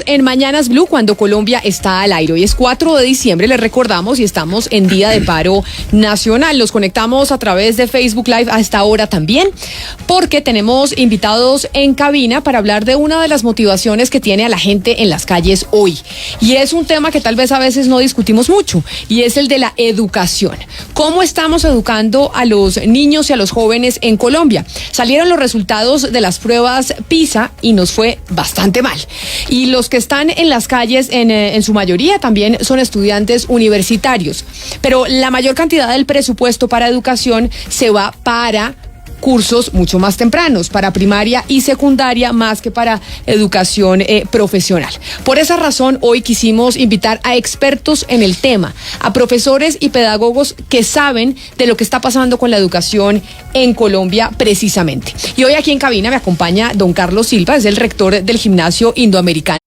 En Mañanas Blue, cuando Colombia está al aire. Hoy es 4 de diciembre, les recordamos, y estamos en Día de Paro Nacional. Nos conectamos a través de Facebook Live a esta hora también, porque tenemos invitados en cabina para hablar de una de las motivaciones que tiene a la gente en las calles hoy. Y es un tema que tal vez a veces no discutimos mucho, y es el de la educación. ¿Cómo estamos educando a los niños y a los jóvenes en Colombia? Salieron los resultados de las pruebas PISA y nos fue bastante mal. Y los que están en las calles, en su mayoría también son estudiantes universitarios, pero la mayor cantidad del presupuesto para educación se va para cursos mucho más tempranos, para primaria y secundaria, más que para educación profesional. Por esa razón, hoy quisimos invitar a expertos en el tema, a profesores y pedagogos que saben de lo que está pasando con la educación en Colombia precisamente. Y hoy aquí en cabina me acompaña don Carlos Silva, es el rector del Gimnasio Indoamericano.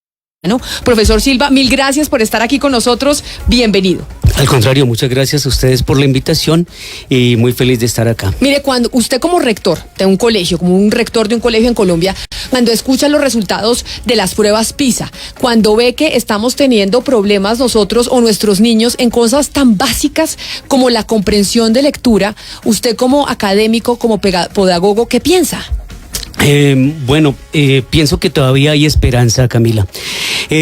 Profesor Silva, mil gracias por estar aquí con nosotros. Bienvenido. Al contrario, muchas gracias a ustedes por la invitación y muy feliz de estar acá. Mire, cuando usted como rector de un colegio, como un rector de un colegio en Colombia, cuando escucha los resultados de las pruebas PISA, cuando ve que estamos teniendo problemas nosotros o nuestros niños en cosas tan básicas como la comprensión de lectura, usted como académico, como pedagogo, ¿qué piensa? Pienso que todavía hay esperanza, Camila.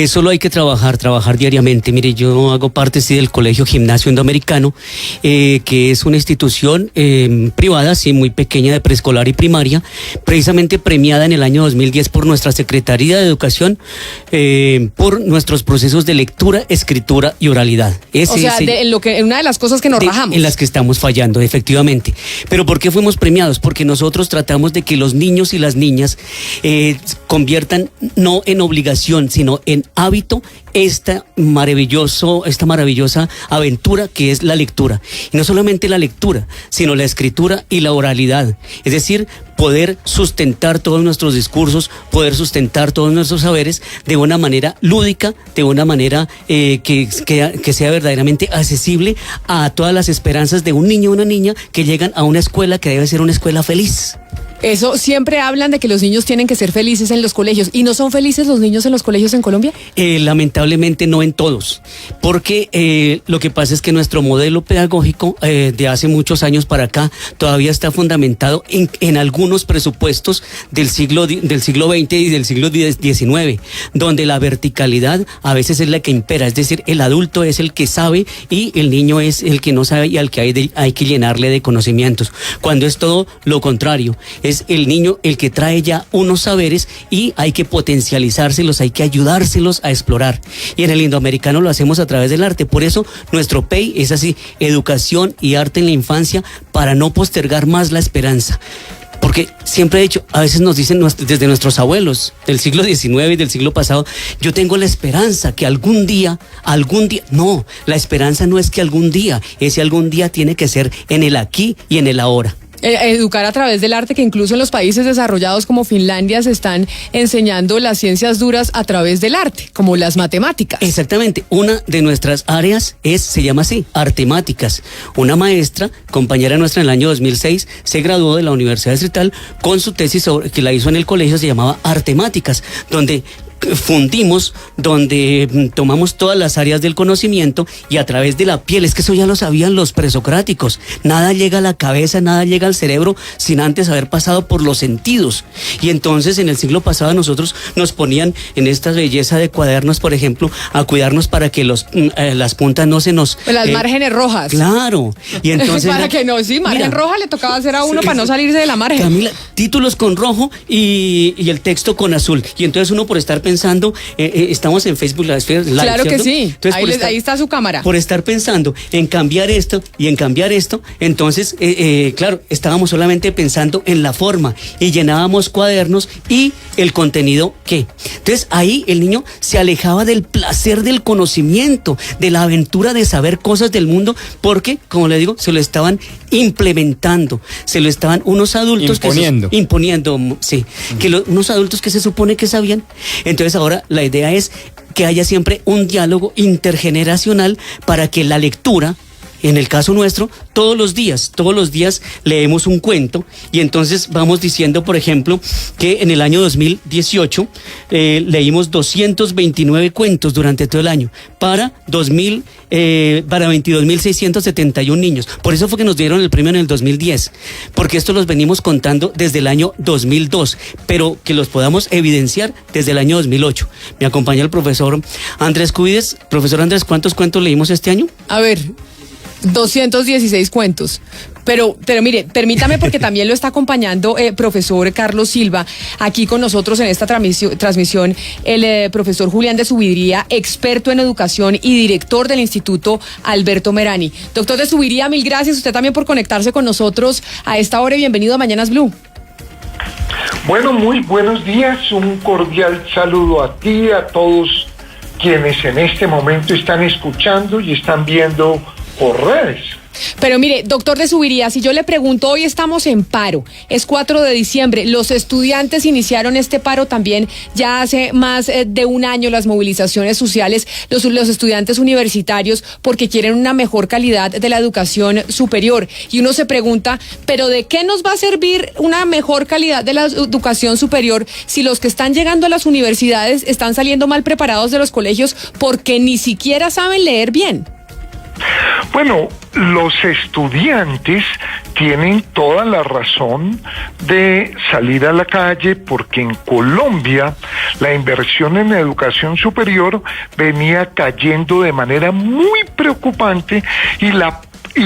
Solo hay que trabajar diariamente. Mire, yo hago parte del Colegio Gimnasio Indoamericano, que es una institución privada, sí, muy pequeña, de preescolar y primaria, precisamente premiada en el año 2010 por nuestra Secretaría de Educación, por nuestros procesos de lectura, escritura y oralidad. En una de las cosas que nos rajamos. En las que estamos fallando, efectivamente. ¿Pero por qué fuimos premiados? Porque nosotros tratamos de que los niños y las niñas conviertan no en obligación, sino en hábito esta maravillosa aventura que es la lectura. Y no solamente la lectura, sino la escritura y la oralidad. Es decir, poder sustentar todos nuestros discursos, poder sustentar todos nuestros saberes de una manera lúdica, de una manera que sea verdaderamente accesible a todas las esperanzas de un niño o una niña que llegan a una escuela que debe ser una escuela feliz. Eso, siempre hablan de que los niños tienen que ser felices en los colegios. ¿Y no son felices los niños en los colegios en Colombia? Lamentablemente no en todos, porque lo que pasa es que nuestro modelo pedagógico de hace muchos años para acá todavía está fundamentado en algunos presupuestos del siglo XX y del siglo XIX, donde la verticalidad a veces es la que impera, es decir, el adulto es el que sabe y el niño es el que no sabe y al que hay que llenarle de conocimientos, cuando es todo lo contrario. Es el niño el que trae ya unos saberes y hay que potencializárselos, hay que ayudárselos a explorar. Y en el Indoamericano lo hacemos a través del arte. Por eso nuestro PEI es así, educación y arte en la infancia, para no postergar más la esperanza. Porque siempre he dicho, a veces nos dicen desde nuestros abuelos del siglo XIX y del siglo pasado, yo tengo la esperanza que algún día, no, la esperanza no es que algún día, ese algún día tiene que ser en el aquí y en el ahora. Educar a través del arte, que incluso en los países desarrollados como Finlandia se están enseñando las ciencias duras a través del arte, como las matemáticas. Exactamente, una de nuestras áreas se llama así, artemáticas. Una maestra, compañera nuestra en el año 2006, se graduó de la Universidad Distrital con su tesis que la hizo en el colegio, se llamaba Artemáticas, donde fundimos, donde tomamos todas las áreas del conocimiento y a través de la piel, es que eso ya lo sabían los presocráticos, nada llega a la cabeza, nada llega al cerebro sin antes haber pasado por los sentidos. Y entonces en el siglo pasado a nosotros nos ponían en esta belleza de cuadernos, por ejemplo, a cuidarnos para que las puntas no se nos... Las márgenes rojas. Claro. Y entonces... para que no, sí, margen roja le tocaba hacer a uno para no salirse de la margen. Camila, títulos con rojo y el texto con azul. Y entonces uno por estar pensando, estamos en Facebook Live, claro, ¿cierto? Que sí. Entonces, ahí está su cámara. Por estar pensando en cambiar esto y en cambiar esto, entonces, claro, estábamos solamente pensando en la forma y llenábamos cuadernos y el contenido, ¿qué? Entonces ahí el niño se alejaba del placer del conocimiento, de la aventura de saber cosas del mundo, porque, como le digo, se lo estaban implementando, se lo estaban unos adultos imponiendo, sí, unos adultos que se supone que sabían. Entonces ahora la idea es que haya siempre un diálogo intergeneracional para que la lectura En el caso nuestro, todos los días leemos un cuento y entonces vamos diciendo, por ejemplo, que en el año 2018 leímos 229 cuentos durante todo el año para 22.671 niños. Por eso fue que nos dieron el premio en el 2010, porque esto los venimos contando desde el año 2002, pero que los podamos evidenciar desde el año 2008. Me acompaña el profesor Andrés Cubides. Profesor Andrés, ¿cuántos cuentos leímos este año? A ver, 216 cuentos. Pero mire, permítame porque también lo está acompañando profesor Carlos Silva, aquí con nosotros en esta transmisión, el profesor Julián de Zuviría, experto en educación y director del Instituto Alberto Merani. Doctor de Zuviría, mil gracias usted también por conectarse con nosotros a esta hora y bienvenido a Mañanas Blue. Bueno, muy buenos días, un cordial saludo a ti, a todos quienes en este momento están escuchando y están viendo por redes. Pero mire, doctor de Zuviría, si yo le pregunto, hoy estamos en paro, es 4 de diciembre, los estudiantes iniciaron este paro también ya hace más de un año, las movilizaciones sociales, los estudiantes universitarios, porque quieren una mejor calidad de la educación superior. Y uno se pregunta, ¿pero de qué nos va a servir una mejor calidad de la educación superior si los que están llegando a las universidades están saliendo mal preparados de los colegios porque ni siquiera saben leer bien? Bueno, los estudiantes tienen toda la razón de salir a la calle porque en Colombia la inversión en educación superior venía cayendo de manera muy preocupante y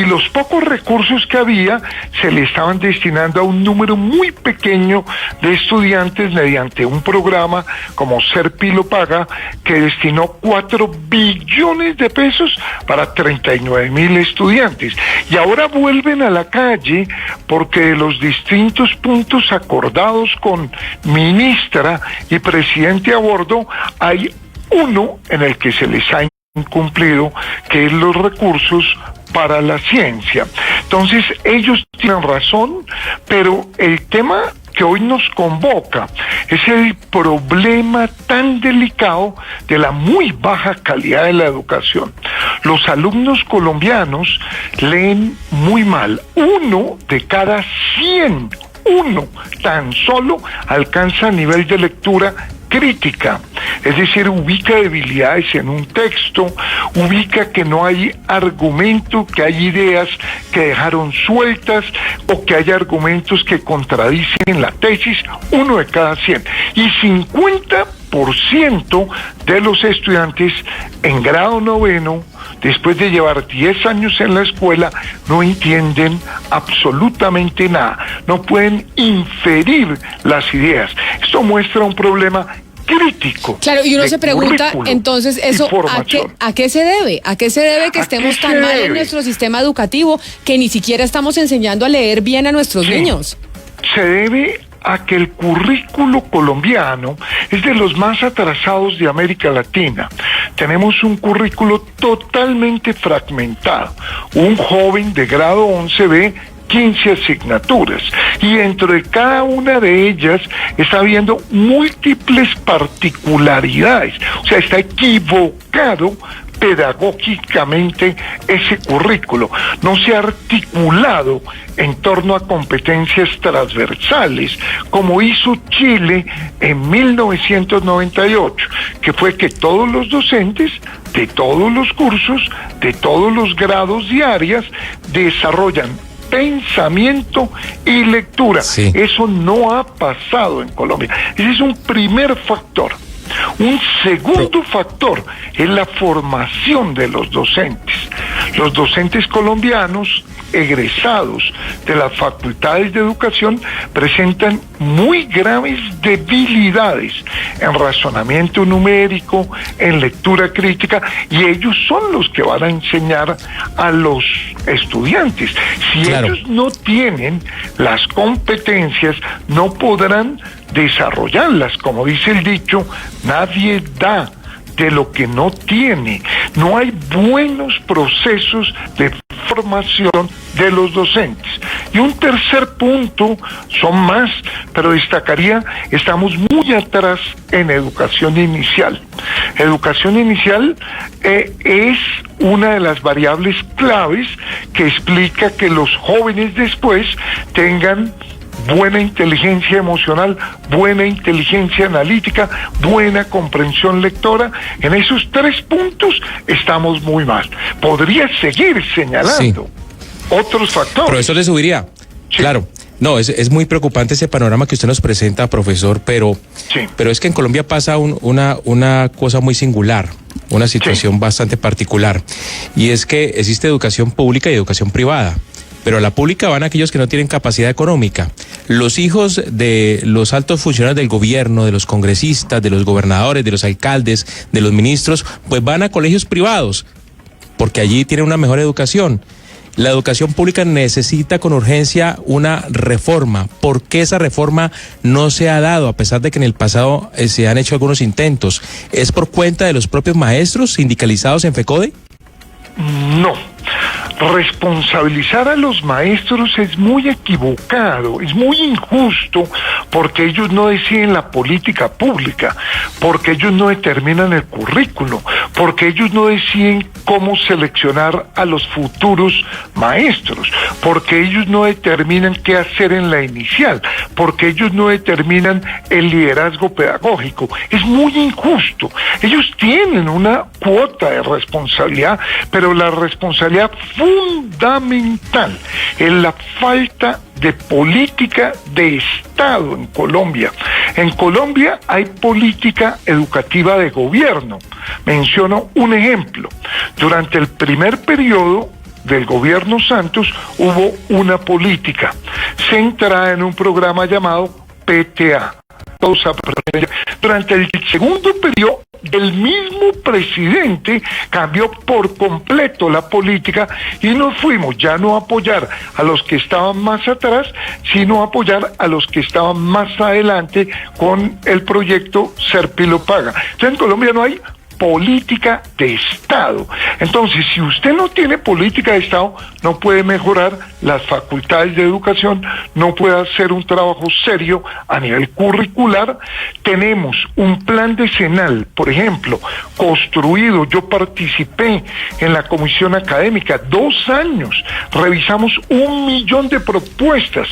los pocos recursos que había se le estaban destinando a un número muy pequeño de estudiantes mediante un programa como Serpi lo Paga, que destinó 4 billones de pesos para 39.000 estudiantes. Y ahora vuelven a la calle porque de los distintos puntos acordados con ministra y presidente a bordo, hay uno en el que se les ha incumplido, que es los recursos para la ciencia. Entonces, ellos tienen razón, pero el tema que hoy nos convoca es el problema tan delicado de la muy baja calidad de la educación. Los alumnos colombianos leen muy mal. 1 de cada 100, tan solo alcanza nivel de lectura crítica, es decir, ubica debilidades en un texto, ubica que no hay argumento, que hay ideas que dejaron sueltas o que hay argumentos que contradicen la tesis, 1 de cada 100. Y 50% de los estudiantes en grado 9, después de llevar 10 años en la escuela, no entienden absolutamente nada, no pueden inferir las ideas. Esto muestra un problema crítico. Claro, y uno se pregunta, entonces, ¿eso a qué se debe? ¿A qué se debe que estemos tan mal en nuestro sistema educativo que ni siquiera estamos enseñando a leer bien a nuestros niños? Se debe a que el currículo colombiano es de los más atrasados de América Latina. Tenemos un currículo totalmente fragmentado. Un joven de grado 11 ve 15 asignaturas y dentro de cada una de ellas está habiendo múltiples particularidades, o sea, está equivocado pedagógicamente ese currículo, no se ha articulado en torno a competencias transversales, como hizo Chile en 1998, que fue que todos los docentes de todos los cursos, de todos los grados y áreas, desarrollan pensamiento y lectura. Sí. Eso no ha pasado en Colombia. Ese es un primer factor. Un segundo factor es la formación de los docentes. Los docentes colombianos egresados de las facultades de educación presentan muy graves debilidades en razonamiento numérico, en lectura crítica, y ellos son los que van a enseñar a los estudiantes. Si ellos no tienen las competencias, no podrán desarrollarlas. Como dice el dicho, nadie da de lo que no tiene. No hay buenos procesos de formación de los docentes. Y un tercer punto, son más, pero destacaría, estamos muy atrás en educación inicial. Educación inicial es una de las variables claves que explica que los jóvenes después tengan buena inteligencia emocional, buena inteligencia analítica, buena comprensión lectora. En esos 3 puntos estamos muy mal. Podría seguir señalando otros factores. Profesor, le subiría. Sí. Claro. No, es muy preocupante ese panorama que usted nos presenta, profesor, pero es que en Colombia pasa una cosa muy singular, una situación bastante particular, y es que existe educación pública y educación privada. Pero a la pública van aquellos que no tienen capacidad económica. Los hijos de los altos funcionarios del gobierno, de los congresistas, de los gobernadores, de los alcaldes, de los ministros, pues van a colegios privados, porque allí tienen una mejor educación. La educación pública necesita con urgencia una reforma. ¿Por qué esa reforma no se ha dado, a pesar de que en el pasado se han hecho algunos intentos? ¿Es por cuenta de los propios maestros sindicalizados en FECODE? No. Responsabilizar a los maestros es muy equivocado, es muy injusto, porque ellos no deciden la política pública, porque ellos no determinan el currículo, porque ellos no deciden cómo seleccionar a los futuros maestros, porque ellos no determinan qué hacer en la inicial, porque ellos no determinan el liderazgo pedagógico. Es muy injusto. Ellos tienen una cuota de responsabilidad, pero la responsabilidad fundamental es la falta de política de Estado en Colombia. En Colombia hay política educativa de gobierno. Menciono un ejemplo. Durante el primer periodo del gobierno Santos hubo una política centrada en un programa llamado PTA. Durante el segundo periodo, el mismo presidente cambió por completo la política y nos fuimos ya no a apoyar a los que estaban más atrás, sino a apoyar a los que estaban más adelante con el proyecto Serpilo Paga. Entonces en Colombia no hay política de Estado. Entonces, si usted no tiene política de Estado, no puede mejorar las facultades de educación, no puede hacer un trabajo serio a nivel curricular. Tenemos un plan decenal, por ejemplo, construido, yo participé en la comisión académica, 2 años, revisamos 1 millón de propuestas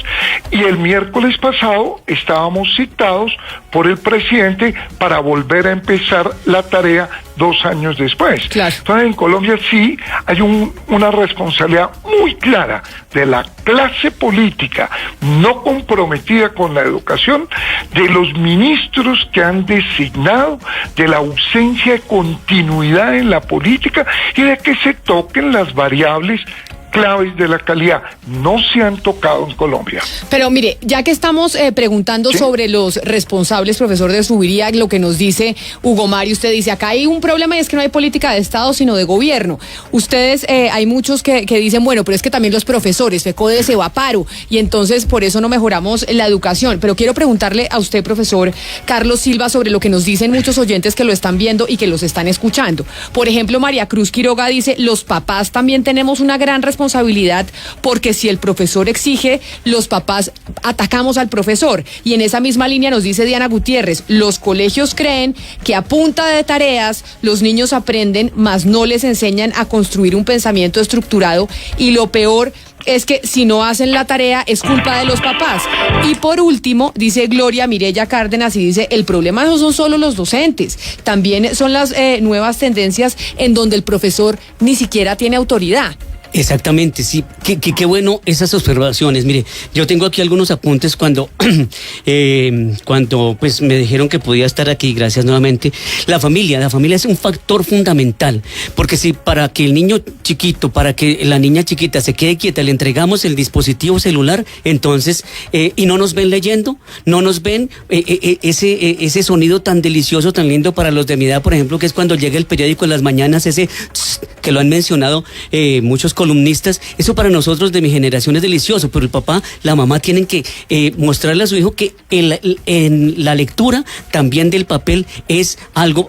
y el miércoles pasado estábamos citados por el presidente para volver a empezar la tarea 2 años después. Claro. Entonces en Colombia sí hay una responsabilidad muy clara de la clase política no comprometida con la educación, de los ministros que han designado, de la ausencia de continuidad en la política y de que se toquen las variables claves de la calidad. No se han tocado en Colombia. Pero mire, ya que estamos preguntando sobre los responsables, profesor de Subiría, lo que nos dice Hugo Mario, usted dice, acá hay un problema y es que no hay política de Estado, sino de gobierno. Ustedes, hay muchos que dicen, bueno, pero es que también los profesores, FECODE se va a paro, y entonces por eso no mejoramos la educación. Pero quiero preguntarle a usted, profesor Carlos Silva, sobre lo que nos dicen muchos oyentes que lo están viendo y que los están escuchando. Por ejemplo, María Cruz Quiroga dice, los papás también tenemos una gran responsabilidad, porque si el profesor exige, los papás atacamos al profesor. Y en esa misma línea nos dice Diana Gutiérrez, los colegios creen que a punta de tareas los niños aprenden, mas no les enseñan a construir un pensamiento estructurado, y lo peor es que si no hacen la tarea es culpa de los papás. Y por último, dice Gloria Mireya Cárdenas, y dice, el problema no son solo los docentes, también son las nuevas tendencias en donde el profesor ni siquiera tiene autoridad. Exactamente, sí, qué bueno esas observaciones. Mire, yo tengo aquí algunos apuntes cuando pues me dijeron que podía estar aquí, gracias nuevamente. La familia es un factor fundamental, porque si para que el niño chiquito, para que la niña chiquita se quede quieta, le entregamos el dispositivo celular, entonces, y no nos ven leyendo, no nos ven ese sonido tan delicioso, tan lindo para los de mi edad, por ejemplo, que es cuando llega el periódico en las mañanas, ese que lo han mencionado muchos columnistas. Eso para nosotros de mi generación es delicioso, pero el papá, la mamá tienen que mostrarle a su hijo que en la lectura también del papel es algo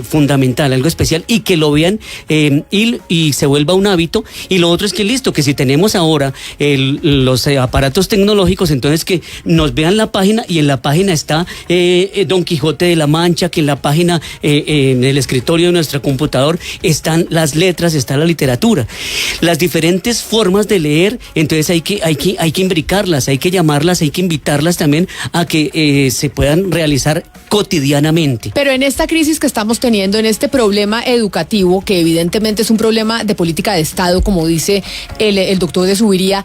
fundamental, algo especial, y que lo vean y se vuelva un hábito. Y lo otro es que listo, que si tenemos ahora los aparatos tecnológicos, entonces que nos vean la página, y en la página está Don Quijote de la Mancha, que en la página, en el escritorio de nuestro computador, están las letras, está la literatura. Las diferentes formas de leer, entonces hay que imbricarlas, hay que llamarlas, hay que invitarlas también a que se puedan realizar cotidianamente. Pero en esta crisis que estamos teniendo, en este problema educativo, que evidentemente es un problema de política de Estado, como dice el doctor de Zuviría,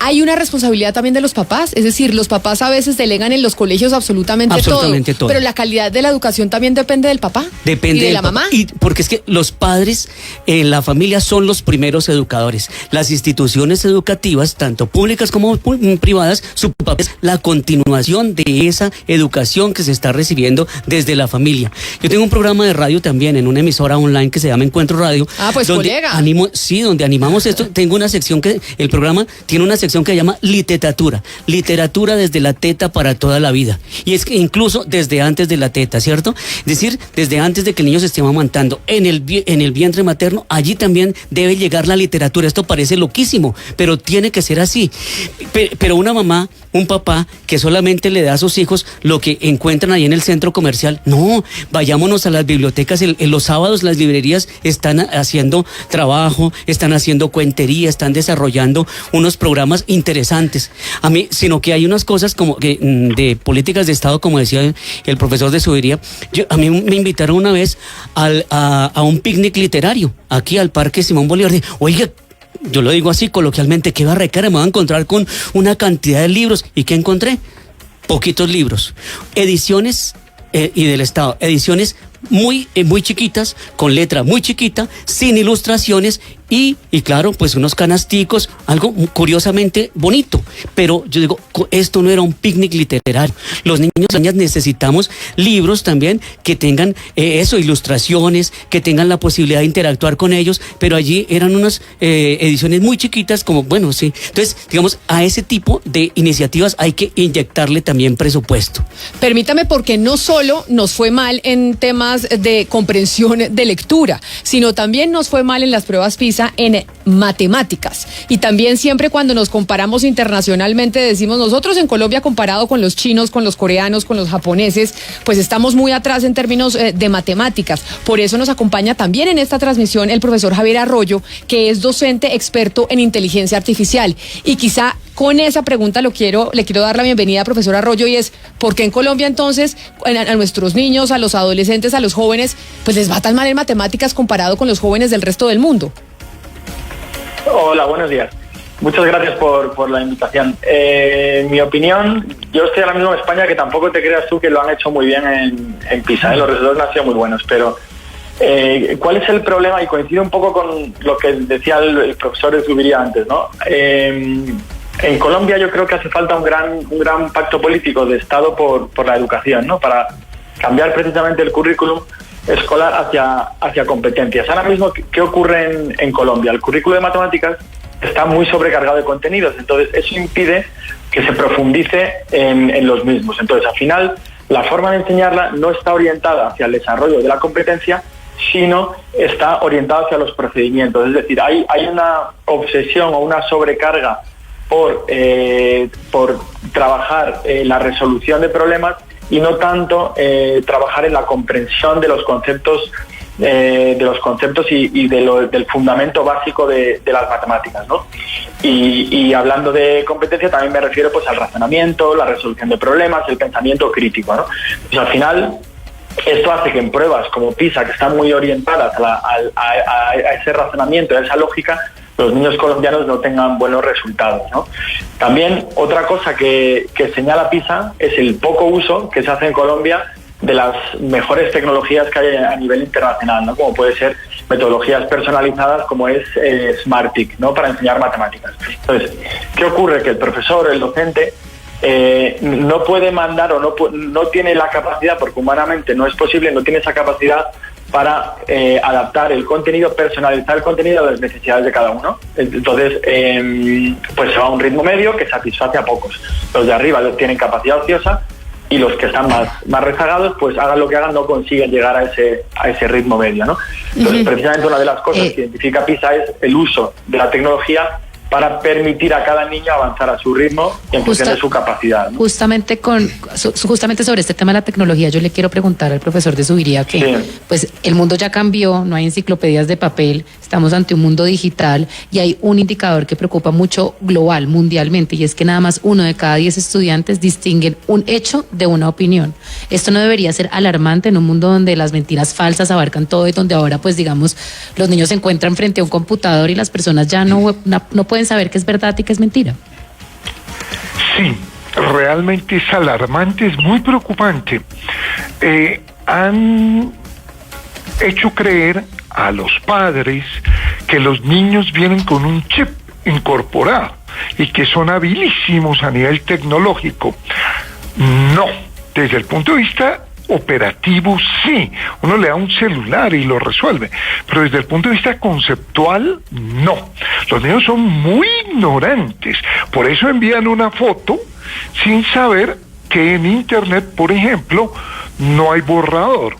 ¿hay una responsabilidad también de los papás? Es decir, los papás a veces delegan en los colegios absolutamente todo. Pero la calidad de la educación también depende del papá. Depende de la mamá. Y porque es que los padres, la familia, son los primeros educadores. Las instituciones educativas, tanto públicas como privadas, su papá es la continuación de esa educación que se está recibiendo desde la familia. Yo tengo un programa de radio también en una emisora online que se llama Encuentro Radio. Pues colega. Donde animamos esto. Tengo una sección el programa tiene una sección que se llama literatura desde la teta para toda la vida, y es que incluso desde antes de la teta, ¿cierto? Es decir, desde antes de que el niño se esté amamantando en el vientre materno, allí también debe llegar la literatura. Esto parece loquísimo, pero tiene que ser así. Pero una mamá, un papá que solamente le da a sus hijos lo que encuentran ahí en el centro comercial, no, vayámonos a las bibliotecas. En los sábados las librerías están haciendo trabajo, están haciendo cuentería, están desarrollando unos programas interesantes. Sino que hay unas cosas como que de políticas de Estado, como decía el profesor de Zuviría. A mí me invitaron una vez a un picnic literario aquí al Parque Simón Bolívar. Oiga, yo lo digo así coloquialmente, qué barrecara, me voy a encontrar con una cantidad de libros. ¿Y qué encontré? Poquitos libros. Ediciones y del Estado, ediciones muy chiquitas, con letra muy chiquita, sin ilustraciones y claro, pues unos canasticos, algo curiosamente bonito. Pero yo digo, esto no era un picnic literario. Los niños y niñas necesitamos libros también que tengan ilustraciones, que tengan la posibilidad de interactuar con ellos, pero allí eran unas ediciones muy chiquitas, como, bueno, sí. Entonces, digamos, a ese tipo de iniciativas hay que inyectarle también presupuesto. Permítame, porque no solo nos fue mal en temas de comprensión de lectura, sino también nos fue mal en las pruebas PISA en matemáticas. Y también siempre cuando nos comparamos internacionalmente decimos, nosotros en Colombia, comparado con los chinos, con los coreanos, con los japoneses, pues estamos muy atrás en términos de matemáticas. Por eso nos acompaña también en esta transmisión el profesor Javier Arroyo, que es docente experto en inteligencia artificial. Y quizá con esa pregunta le quiero dar la bienvenida a profesor Arroyo, y es, ¿por qué en Colombia entonces a nuestros niños, a los adolescentes, a los jóvenes, pues les va tan mal en matemáticas comparado con los jóvenes del resto del mundo? Hola, buenos días. Muchas gracias por la invitación. En mi opinión, yo estoy ahora mismo en España, que tampoco te creas tú que lo han hecho muy bien en PISA, los resultados no han sido muy buenos, pero ¿cuál es el problema? Y coincido un poco con lo que decía el profesor de Zuviría antes, ¿no? En Colombia yo creo que hace falta un gran pacto político de Estado por la educación, ¿no? Para cambiar precisamente el currículum escolar hacia competencias. Ahora mismo, ¿qué ocurre en Colombia? El currículo de matemáticas está muy sobrecargado de contenidos, entonces eso impide que se profundice en los mismos. Entonces, al final, la forma de enseñarla no está orientada hacia el desarrollo de la competencia, sino está orientada hacia los procedimientos. Es decir, hay una obsesión o una sobrecarga por trabajar la resolución de problemas y no tanto trabajar en la comprensión de los conceptos y del fundamento básico de las matemáticas, ¿no? Y hablando de competencia también me refiero pues al razonamiento, la resolución de problemas, el pensamiento crítico, ¿no? Pues al final esto hace que en pruebas como PISA, que están muy orientadas a ese razonamiento, a esa lógica, los niños colombianos no tengan buenos resultados, ¿no? También otra cosa que señala PISA es el poco uso que se hace en Colombia de las mejores tecnologías que hay a nivel internacional, ¿no? Como puede ser metodologías personalizadas como es SmartTIC, ¿no? Para enseñar matemáticas. Entonces, ¿qué ocurre? Que el profesor, el docente, no puede mandar o no tiene la capacidad, porque humanamente no es posible, no tiene esa capacidad para adaptar el contenido, personalizar el contenido a las necesidades de cada uno. Entonces, pues se va a un ritmo medio que satisface a pocos. Los de arriba tienen capacidad ociosa y los que están más rezagados, pues hagan lo que hagan, no consiguen llegar a ese ritmo medio, ¿no? Entonces, precisamente una de las cosas que identifica PISA es el uso de la tecnología para permitir a cada niño avanzar a su ritmo en función de su capacidad, ¿no? Justamente sobre este tema de la tecnología, yo le quiero preguntar al profesor de Zuviría que pues el mundo ya cambió, no hay enciclopedias de papel, estamos ante un mundo digital y hay un indicador que preocupa mucho global, mundialmente, y es que nada más 1 de cada 10 estudiantes distinguen un hecho de una opinión. Esto no debería ser alarmante en un mundo donde las mentiras falsas abarcan todo y donde ahora, pues digamos, los niños se encuentran frente a un computador y las personas ya no pueden saber qué es verdad y qué es mentira. Sí, realmente es alarmante, es muy preocupante. Han hecho creer a los padres que los niños vienen con un chip incorporado y que son habilísimos a nivel tecnológico. No, desde el punto de vista operativo sí, uno le da un celular y lo resuelve, pero desde el punto de vista conceptual no. Los niños son muy ignorantes, por eso envían una foto sin saber que en internet, por ejemplo, no hay borrador.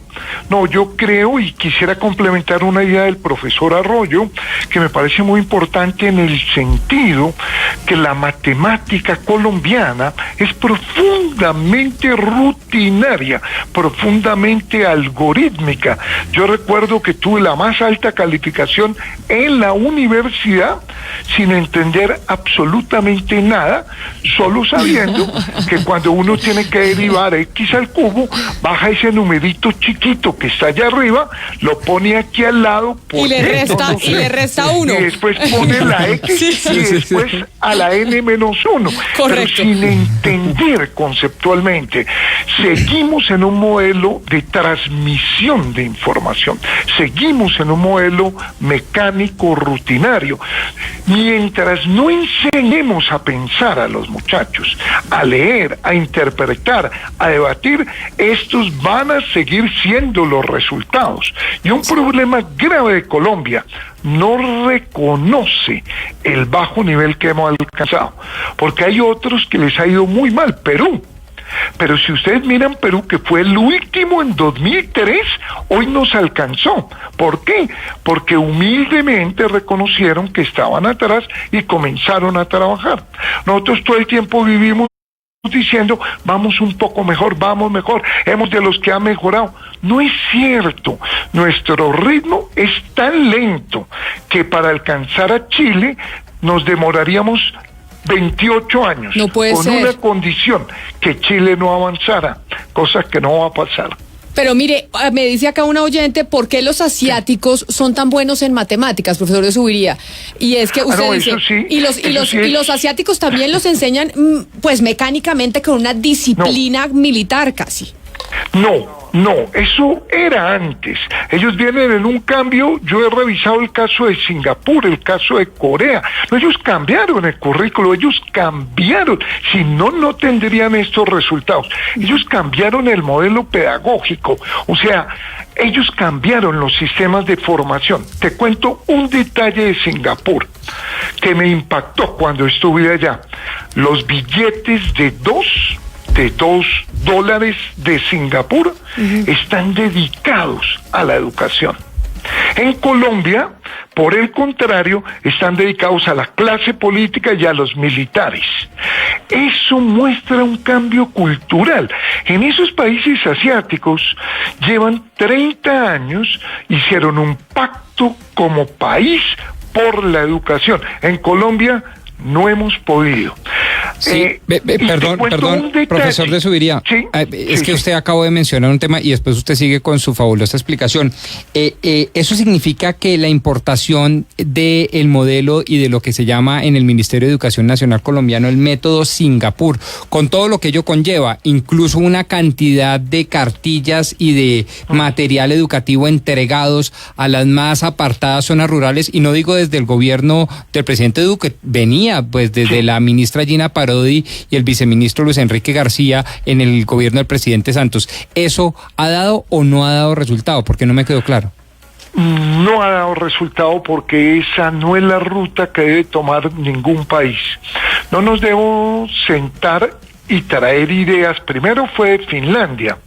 No, yo creo y quisiera complementar una idea del profesor Arroyo que me parece muy importante en el sentido que la matemática colombiana es profundamente rutinaria, profundamente algorítmica. Yo recuerdo que tuve la más alta calificación en la universidad sin entender absolutamente nada, solo sabiendo que cuando uno tiene que derivar x al cubo, baja ese numerito chiquito que está allá arriba, lo pone aquí al lado y le resta 1 y después pone la x y después a la n-1. Pero sin entender conceptualmente, seguimos en un modelo de transmisión de información, seguimos en un modelo mecánico rutinario. Mientras no enseñemos a pensar a los muchachos, a leer, a interpretar, a debatir, estos van a seguir siendo los resultados. Y un problema grave de Colombia: no reconoce el bajo nivel que hemos alcanzado, porque hay otros que les ha ido muy mal. Perú. Pero si ustedes miran Perú, que fue el último en 2003, hoy nos alcanzó. ¿Por qué? Porque humildemente reconocieron que estaban atrás y comenzaron a trabajar. Nosotros todo el tiempo vivimos diciendo, vamos un poco mejor, vamos mejor, hemos de los que han mejorado. No es cierto. Nuestro ritmo es tan lento que para alcanzar a Chile nos demoraríamos 28 años, no puede con ser. Una condición, que Chile no avanzara, cosa que no va a pasar. Pero mire, me dice acá una oyente, ¿por qué los asiáticos son tan buenos en matemáticas, profesor de Zuviría? Y es que usted dice, sí, y los asiáticos también los enseñan, pues mecánicamente, con una disciplina militar casi. No, eso era antes. Ellos vienen en un cambio. Yo he revisado el caso de Singapur, el caso de Corea. No, ellos cambiaron el currículo, ellos cambiaron. Si no, no tendrían estos resultados. Ellos cambiaron el modelo pedagógico. O sea, ellos cambiaron los sistemas de formación. Te cuento un detalle de Singapur que me impactó cuando estuve allá. Los billetes de $2 de Singapur están dedicados a la educación. En Colombia, por el contrario, están dedicados a la clase política y a los militares. Eso muestra un cambio cultural. En esos países asiáticos llevan 30 años, hicieron un pacto como país por la educación. En Colombia no hemos podido. Sí, perdón, profesor de Zuviría. Sí, es que usted acabó de mencionar un tema y después usted sigue con su fabulosa explicación. Eso significa que la importación del modelo y de lo que se llama en el Ministerio de Educación Nacional colombiano el método Singapur, con todo lo que ello conlleva, incluso una cantidad de cartillas y de material educativo entregados a las más apartadas zonas rurales, y no digo desde el gobierno del presidente Duque, venía pues desde la ministra Gina Parodi Parodi y el viceministro Luis Enrique García en el gobierno del presidente Santos. ¿Eso ha dado o no ha dado resultado? Porque no me quedó claro. No ha dado resultado porque esa no es la ruta que debe tomar ningún país. No nos debemos sentar y traer ideas. Primero fue de Finlandia,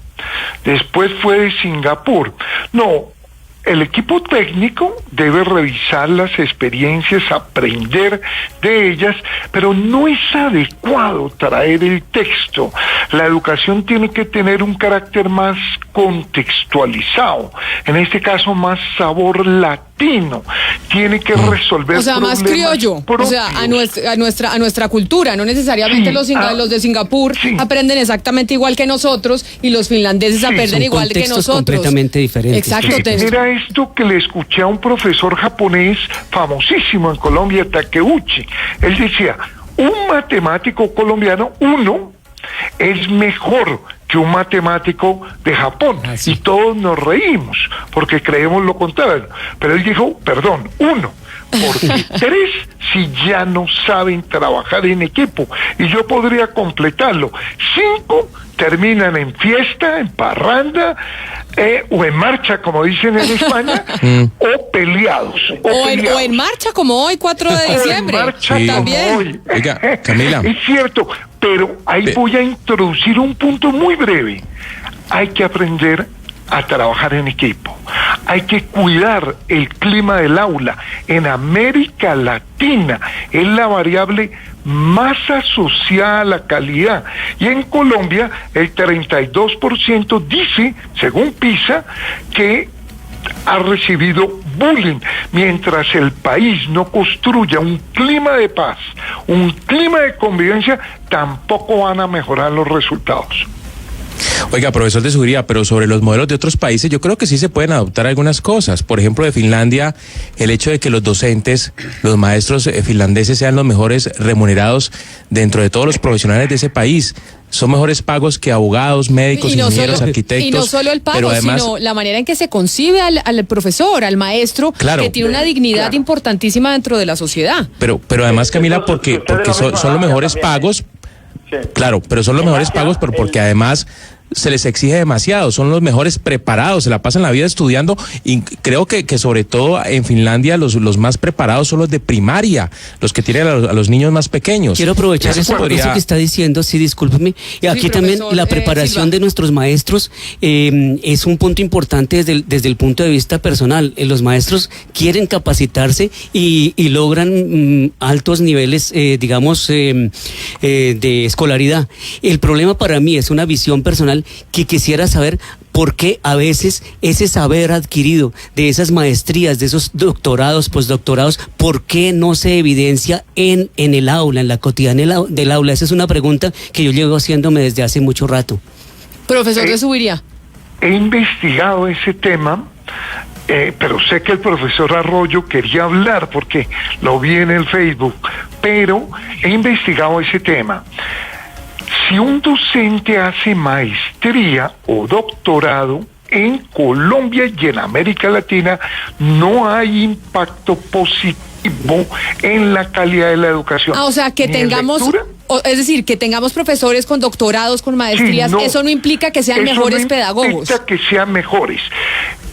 después fue de Singapur. No, el equipo técnico debe revisar las experiencias, aprender de ellas, pero no es adecuado traer el texto. La educación tiene que tener un carácter más contextualizado, en este caso más sabor latino, tiene que resolver más criollo, propios. o sea, a nuestra cultura, no necesariamente los de Singapur aprenden exactamente igual que nosotros y los finlandeses aprenden igual que nosotros. Completamente diferentes. Exacto. Mira esto que le escuché a un profesor japonés famosísimo en Colombia, Takeuchi. Él decía, un matemático colombiano, es mejor que un matemático de Japón. Y todos nos reímos porque creemos lo contrario. Pero él dijo, perdón, 1, porque 3 si ya no saben trabajar en equipo. Y yo podría completarlo. 5 terminan en fiesta, en parranda, o en marcha, como dicen en España, o peleados. O en marcha, como hoy, 4 de diciembre. O en marcha, también. como hoy. Oiga, Camila. Es cierto, pero ahí voy a introducir un punto muy breve. Hay que aprender a trabajar en equipo. Hay que cuidar el clima del aula. En América Latina es la variable más asociada a la calidad. Y en Colombia el 32% dice, según PISA, que ha recibido bullying. Mientras el país no construya un clima de paz, un clima de convivencia, tampoco van a mejorar los resultados. Oiga, profesor de Zuviría, pero sobre los modelos de otros países, yo creo que sí se pueden adoptar algunas cosas. Por ejemplo, de Finlandia, el hecho de que los docentes, los maestros finlandeses sean los mejores remunerados dentro de todos los profesionales de ese país. Son mejores pagos que abogados, médicos, ingenieros, arquitectos. Y no solo el pago, además, sino la manera en que se concibe al profesor, al maestro, claro, que tiene una dignidad importantísima dentro de la sociedad. Pero además, Camila, porque son los mejores pagos. Claro, pero son los mejores pagos, pero porque además se les exige demasiado, son los mejores preparados, se la pasan la vida estudiando, y creo que sobre todo en Finlandia los más preparados son los de primaria, los que tienen a los niños más pequeños. Quiero aprovechar eso que está diciendo, sí, discúlpeme, y aquí también la preparación de nuestros maestros es un punto importante desde el punto de vista personal. Los maestros quieren capacitarse y logran altos niveles, digamos, de escolaridad. El problema para mí es una visión personal que quisiera saber por qué a veces ese saber adquirido de esas maestrías, de esos doctorados, postdoctorados, ¿por qué no se evidencia en el aula, en la cotidianidad del aula? Esa es una pregunta que yo llevo haciéndome desde hace mucho rato. Profesor de Zuviría. He investigado ese tema, pero sé que el profesor Arroyo quería hablar porque lo vi en el Facebook, pero he investigado ese tema. Si un docente hace maestría o doctorado en Colombia y en América Latina, no hay impacto positivo en la calidad de la educación. O sea, que tengamos, es decir, que tengamos profesores con doctorados, con maestrías, sí, eso no implica que sean mejores pedagogos. No implica que sean mejores.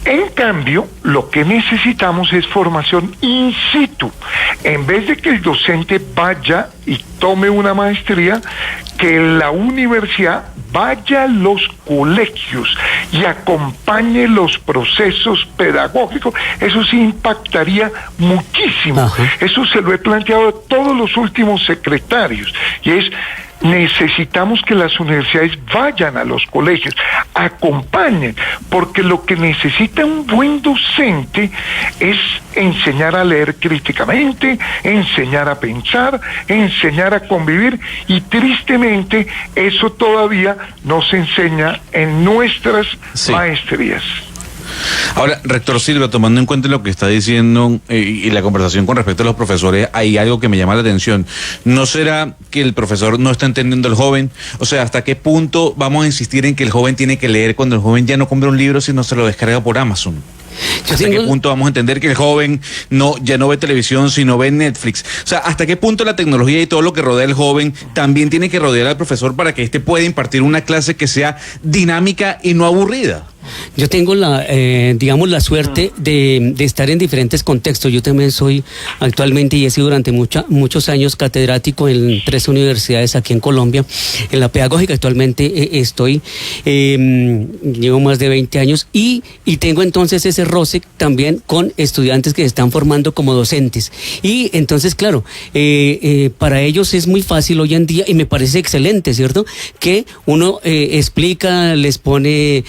En cambio, lo que necesitamos es formación in situ. En vez de que el docente vaya y tome una maestría, que la universidad vaya a los colegios y acompañe los procesos pedagógicos. Eso sí impactaría muchísimo. Ajá. Eso se lo he planteado a todos los últimos secretarios, y es: necesitamos que las universidades vayan a los colegios, acompañen, porque lo que necesita un buen docente es enseñar a leer críticamente, enseñar a pensar, enseñar a convivir, y tristemente eso todavía no se enseña en nuestras maestrías. Ahora, rector Silva, tomando en cuenta lo que está diciendo y la conversación con respecto a los profesores, hay algo que me llama la atención. ¿No será que el profesor no está entendiendo al joven? O sea, ¿hasta qué punto vamos a insistir en que el joven tiene que leer cuando el joven ya no compra un libro sino se lo descarga por Amazon? ¿Hasta qué punto vamos a entender que el joven ya no ve televisión, sino ve Netflix? O sea, ¿hasta qué punto la tecnología y todo lo que rodea al joven también tiene que rodear al profesor para que éste pueda impartir una clase que sea dinámica y no aburrida? Yo tengo la suerte de estar en diferentes contextos. Yo también soy actualmente y he sido durante muchos años catedrático en 3 universidades aquí en Colombia. En la pedagógica actualmente llevo más de 20 años y tengo entonces ese roce también con estudiantes que se están formando como docentes. Y entonces, claro, para ellos es muy fácil hoy en día y me parece excelente, ¿cierto? Que uno explica, les pone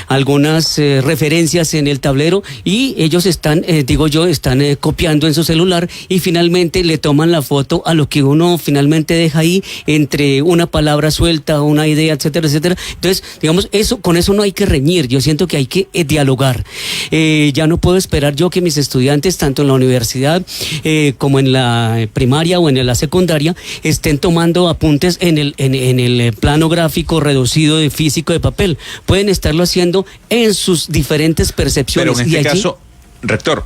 algunas referencias en el tablero y ellos están copiando en su celular y finalmente le toman la foto a lo que uno finalmente deja ahí entre una palabra suelta, una idea, etcétera, etcétera. Entonces, digamos, con eso no hay que reñir, yo siento que hay que dialogar. Ya no puedo esperar yo que mis estudiantes, tanto en la universidad como en la primaria o en la secundaria, estén tomando apuntes en el plano gráfico reducido de físico de papel. Pueden estarlo haciendo en sus diferentes percepciones. Pero en este caso, rector,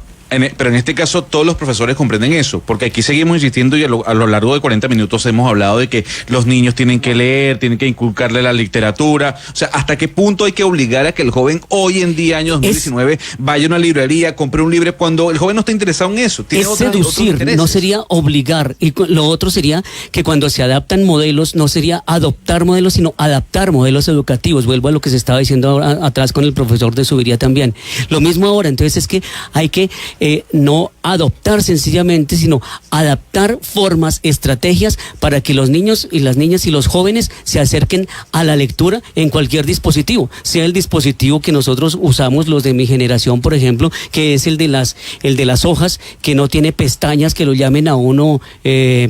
pero en este caso todos los profesores comprenden eso, porque aquí seguimos insistiendo y a lo largo de 40 minutos hemos hablado de que los niños tienen que leer, tienen que inculcarle la literatura. O sea, ¿hasta qué punto hay que obligar a que el joven hoy en día, año 2019, vaya a una librería, compre un libro cuando el joven no está interesado en eso? Es seducir, no sería obligar. Y lo otro sería que cuando se adaptan modelos, no sería adoptar modelos, sino adaptar modelos educativos. Vuelvo a lo que se estaba diciendo atrás con el profesor de Subiría también. Lo mismo ahora, entonces es que hay que no adoptar sencillamente, sino adaptar formas, estrategias para que los niños y las niñas y los jóvenes se acerquen a la lectura en cualquier dispositivo, sea el dispositivo que nosotros usamos, los de mi generación, por ejemplo, que es el de las hojas, que no tiene pestañas que lo llamen a uno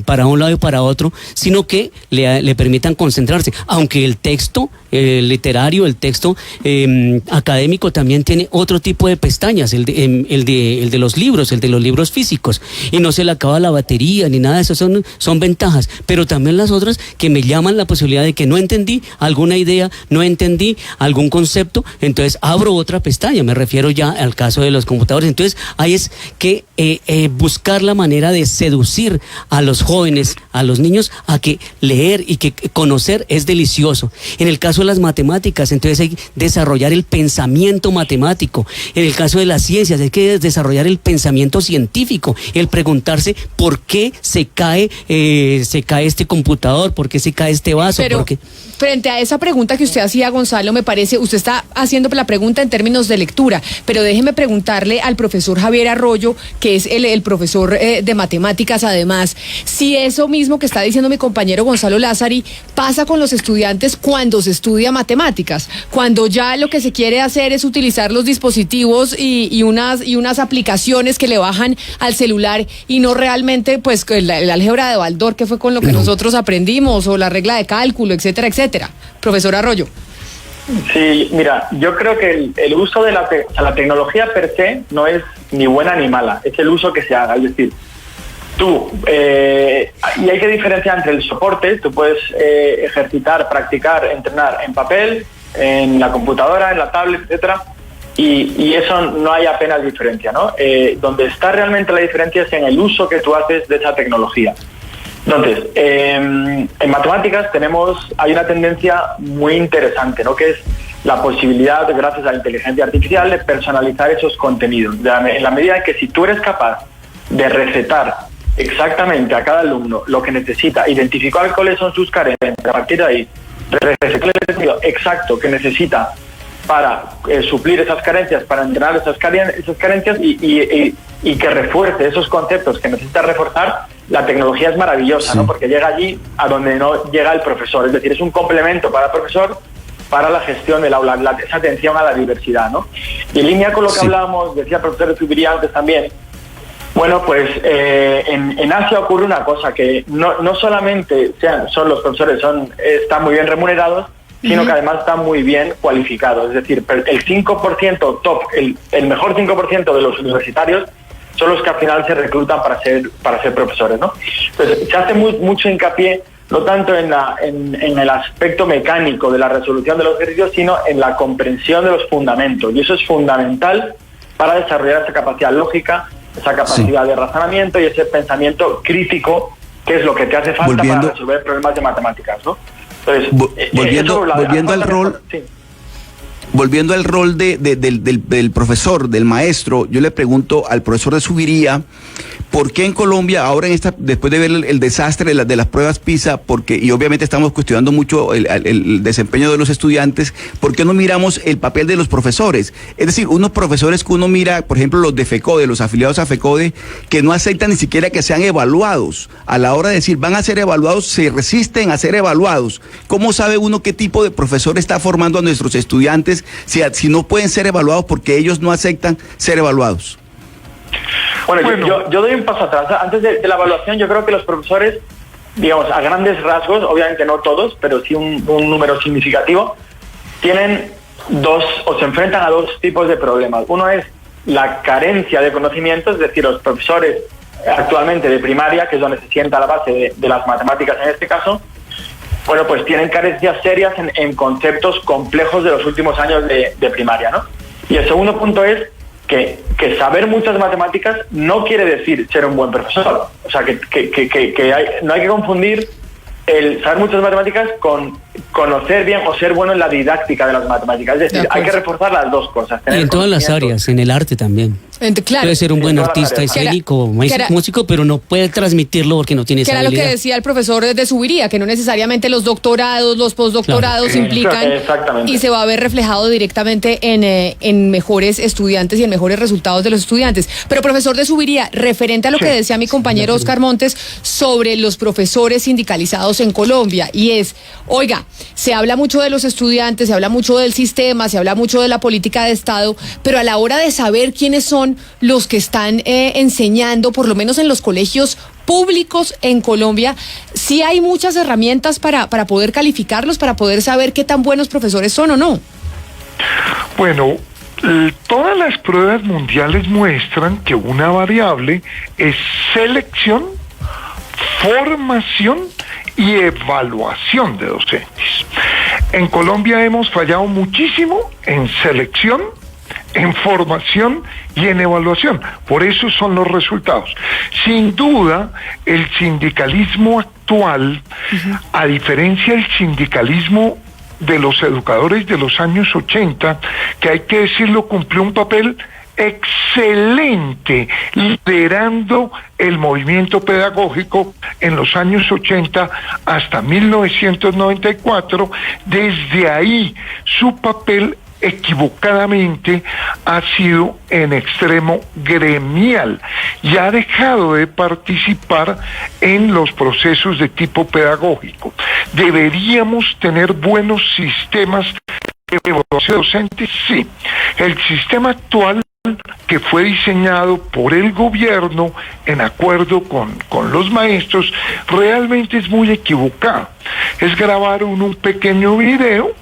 para un lado y para otro, sino que le permitan concentrarse, aunque el texto literario, el texto académico también tiene otro tipo de pestañas, el de los libros, el de los libros físicos, y no se le acaba la batería ni nada de eso, son ventajas, pero también las otras que me llaman la posibilidad de que no entendí alguna idea, no entendí algún concepto, entonces abro otra pestaña, me refiero ya al caso de los computadores. Entonces ahí es que buscar la manera de seducir a los jóvenes, a los niños, a que leer y que conocer es delicioso. En el caso de las matemáticas, entonces hay que desarrollar el pensamiento matemático. En el caso de las ciencias hay que desarrollar el pensamiento científico, el preguntarse por qué se cae este computador, por qué se cae este vaso. Pero frente a esa pregunta que usted hacía, Gonzalo, me parece, usted está haciendo la pregunta en términos de lectura, pero déjeme preguntarle al profesor Javier Arroyo, que es el profesor de matemáticas además, si eso mismo que está diciendo mi compañero Gonzalo Lázari pasa con los estudiantes cuando se estudia matemáticas, cuando ya lo que se quiere hacer es utilizar los dispositivos y unas aplicaciones que le bajan al celular y no realmente pues el álgebra de Baldor, que fue con lo que nosotros aprendimos, o la regla de cálculo, etcétera, etcétera. Profesor Arroyo. Sí, mira, yo creo que el uso de la tecnología per se no es ni buena ni mala, es el uso que se haga, es decir, y hay que diferenciar entre el soporte, tú puedes ejercitar, practicar, entrenar en papel, en la computadora, en la tablet, etcétera, y eso no hay apenas diferencia, ¿no? Donde está realmente la diferencia es en el uso que tú haces de esa tecnología. Entonces, en matemáticas hay una tendencia muy interesante, ¿no? Que es la posibilidad, gracias a la inteligencia artificial, de personalizar esos contenidos. En la medida en que si tú eres capaz de recetar exactamente a cada alumno lo que necesita, identificar cuáles son sus carencias, a partir de ahí, recetar el contenido exacto que necesita para suplir esas carencias, para entrenar esas carencias y que refuerce esos conceptos que necesita reforzar, la tecnología es maravillosa, ¿no? Porque llega allí a donde no llega el profesor, es decir, es un complemento para el profesor para la gestión del aula, esa atención a la diversidad, ¿no? Y en línea con lo que hablábamos, decía el profesor de Zubiría antes también, bueno, pues en Asia ocurre una cosa, que no solamente son los profesores están muy bien remunerados, sino que además están muy bien cualificados. Es decir, el 5% top, el mejor 5% de los universitarios son los que al final se reclutan para ser profesores, ¿no? Entonces, se hace mucho hincapié no tanto en el aspecto mecánico de la resolución de los ejercicios, sino en la comprensión de los fundamentos. Y eso es fundamental para desarrollar esa capacidad lógica, esa capacidad de razonamiento y ese pensamiento crítico, que es lo que te hace falta para resolver problemas de matemáticas, ¿no? Entonces, volviendo al rol... Sí. Volviendo al rol del profesor, del maestro, yo le pregunto al profesor de Zuviría, ¿por qué en Colombia, ahora después de ver el desastre de las pruebas PISA, y obviamente estamos cuestionando mucho el desempeño de los estudiantes, ¿por qué no miramos el papel de los profesores? Es decir, unos profesores que uno mira, por ejemplo, los de FECODE, los afiliados a FECODE, que no aceptan ni siquiera que sean evaluados. A la hora de decir, van a ser evaluados, se resisten a ser evaluados. ¿Cómo sabe uno qué tipo de profesor está formando a nuestros estudiantes si no pueden ser evaluados porque ellos no aceptan ser evaluados? Bueno. Yo doy un paso atrás. Antes de la evaluación, yo creo que los profesores, digamos, a grandes rasgos, obviamente no todos, pero sí un número significativo, tienen se enfrentan a dos tipos de problemas. Uno es la carencia de conocimientos, es decir, los profesores actualmente de primaria, que es donde se sienta la base de las matemáticas en este caso, bueno, pues tienen carencias serias en conceptos complejos de los últimos años de primaria, ¿no? Y el segundo punto es que saber muchas matemáticas no quiere decir ser un buen profesor. O sea, no hay que confundir el saber muchas matemáticas con conocer bien o ser bueno en la didáctica de las matemáticas. Es decir, hay que reforzar las dos cosas. Y en todas las áreas, en el arte también. Claro. Puede ser un buen artista escénico, músico, pero no puede transmitirlo porque no tiene esa habilidad. Que era lo que decía el profesor de Zuviría, que no necesariamente los doctorados, los postdoctorados implican y se va a ver reflejado directamente en mejores estudiantes y en mejores resultados de los estudiantes. Pero profesor de Zuviría, referente a lo que decía mi compañero Oscar Montes sobre los profesores sindicalizados en Colombia, y es, oiga, se habla mucho de los estudiantes, se habla mucho del sistema, se habla mucho de la política de Estado, pero a la hora de saber quiénes son los que están enseñando, por lo menos en los colegios públicos en Colombia, sí hay muchas herramientas para poder calificarlos, para poder saber qué tan buenos profesores son o no. Bueno, todas las pruebas mundiales muestran que una variable es selección, formación y evaluación de docentes. En Colombia hemos fallado muchísimo en selección, en formación y en evaluación. Por eso son los resultados. Sin duda, el sindicalismo actual, a diferencia del sindicalismo de los educadores de los años 80, que hay que decirlo, cumplió un papel excelente liderando el movimiento pedagógico en los años 80 hasta 1994. Desde ahí su papel equivocadamente ha sido en extremo gremial y ha dejado de participar en los procesos de tipo pedagógico. Deberíamos tener buenos sistemas de evaluación docente, sí. El sistema actual, que fue diseñado por el gobierno en acuerdo con los maestros, realmente es muy equivocado. Es grabar un pequeño video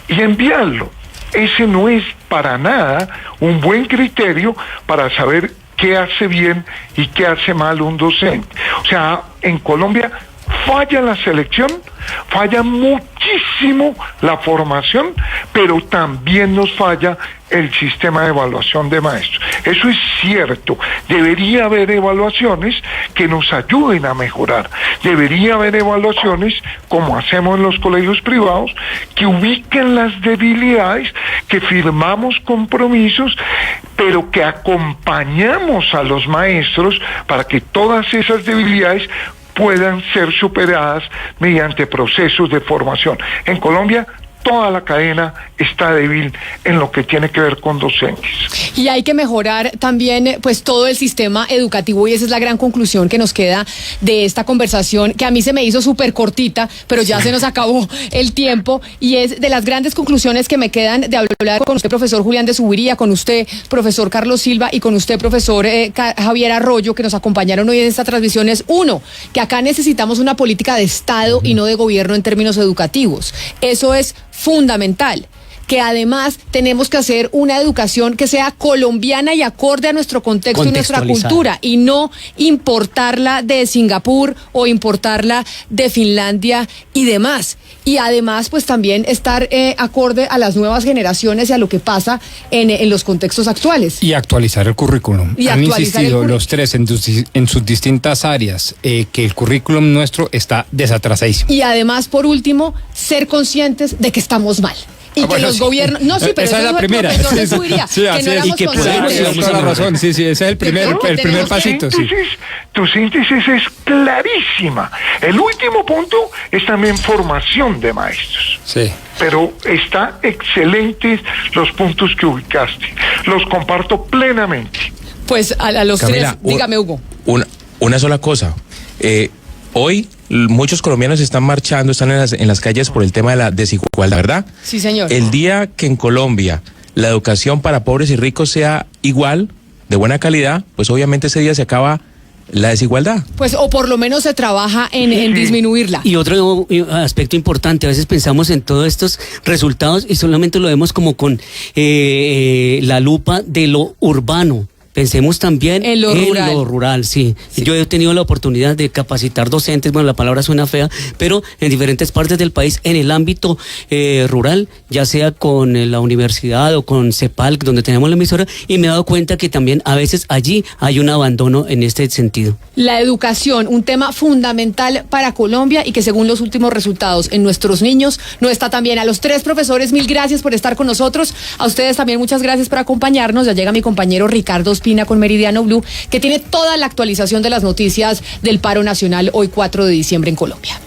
y enviarlo. Ese no es para nada un buen criterio para saber qué hace bien y qué hace mal un docente. O sea, en Colombia falla la selección, falla muchísimo la formación, pero también nos falla el sistema de evaluación de maestros. Eso es cierto. Debería haber evaluaciones que nos ayuden a mejorar. Debería haber evaluaciones, como hacemos en los colegios privados, que ubiquen las debilidades, que firmamos compromisos, pero que acompañamos a los maestros para que todas esas debilidades puedan ser superadas mediante procesos de formación. En Colombia, toda la cadena está débil en lo que tiene que ver con docentes. Y hay que mejorar también pues todo el sistema educativo, y esa es la gran conclusión que nos queda de esta conversación, que a mí se me hizo súper cortita, pero ya se nos acabó el tiempo, y es de las grandes conclusiones que me quedan de hablar con usted, profesor Julián de Zuviría, con usted, profesor Carlos Silva, y con usted, profesor Javier Arroyo, que nos acompañaron hoy en esta transmisión. Es uno, que acá necesitamos una política de Estado y no de gobierno en términos educativos. Eso es fundamental. que además tenemos que hacer una educación que sea colombiana y acorde a nuestro contexto y nuestra cultura, y no importarla de Singapur o importarla de Finlandia y demás. Y además, pues también estar acorde a las nuevas generaciones y a lo que pasa en los contextos actuales. Y actualizar el currículum. Han insistido los tres en sus distintas áreas que el currículum nuestro está desatrasadísimo. Y además, por último, ser conscientes de que estamos mal. Y que los gobiernos... No, sí, pero esa es la primera. Sí, así es. Y que podemos toda la razón. Sí, ese es el primer pasito. Tu síntesis es clarísima. El último punto es también formación de maestros. Sí. Pero está excelentes los puntos que ubicaste. Los comparto plenamente. Pues a los Camila, tres, dígame, Hugo. Una sola cosa. Hoy muchos colombianos están marchando, están en las calles por el tema de la desigualdad, ¿verdad? Sí, señor. El día que en Colombia la educación para pobres y ricos sea igual, de buena calidad, pues obviamente ese día se acaba la desigualdad. Pues o por lo menos se trabaja en disminuirla. Y otro aspecto importante, a veces pensamos en todos estos resultados y solamente lo vemos como con la lupa de lo urbano. Pensemos también en lo rural, sí. Yo he tenido la oportunidad de capacitar docentes, bueno, la palabra suena fea, pero en diferentes partes del país, en el ámbito rural, ya sea con la universidad o con CEPAL, donde tenemos la emisora, y me he dado cuenta que también a veces allí hay un abandono en este sentido. La educación, un tema fundamental para Colombia y que según los últimos resultados en nuestros niños no está tan bien. A los tres profesores, mil gracias por estar con nosotros. A ustedes también muchas gracias por acompañarnos. Ya llega mi compañero Ricardo Ospina con Meridiano Blue, que tiene toda la actualización de las noticias del paro nacional hoy 4 de diciembre en Colombia.